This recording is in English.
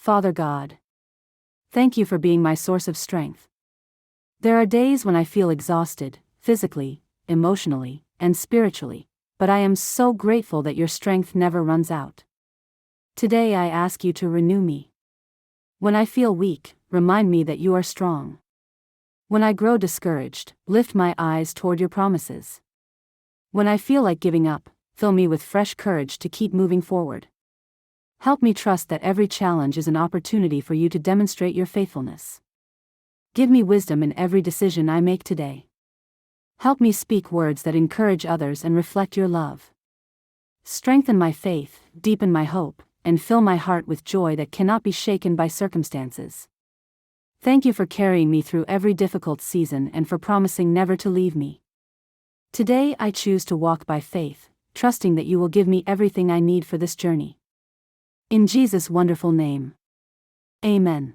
Father God, thank you for being my source of strength. There are days when I feel exhausted, physically, emotionally, and spiritually, but I am so grateful that your strength never runs out. Today I ask you to renew me. When I feel weak, remind me that you are strong. When I grow discouraged, lift my eyes toward your promises. When I feel like giving up, fill me with fresh courage to keep moving forward. Help me trust that every challenge is an opportunity for you to demonstrate your faithfulness. Give me wisdom in every decision I make today. Help me speak words that encourage others and reflect your love. Strengthen my faith, deepen my hope, and fill my heart with joy that cannot be shaken by circumstances. Thank you for carrying me through every difficult season and for promising never to leave me. Today I choose to walk by faith, trusting that you will give me everything I need for this journey. In Jesus' wonderful name. Amen.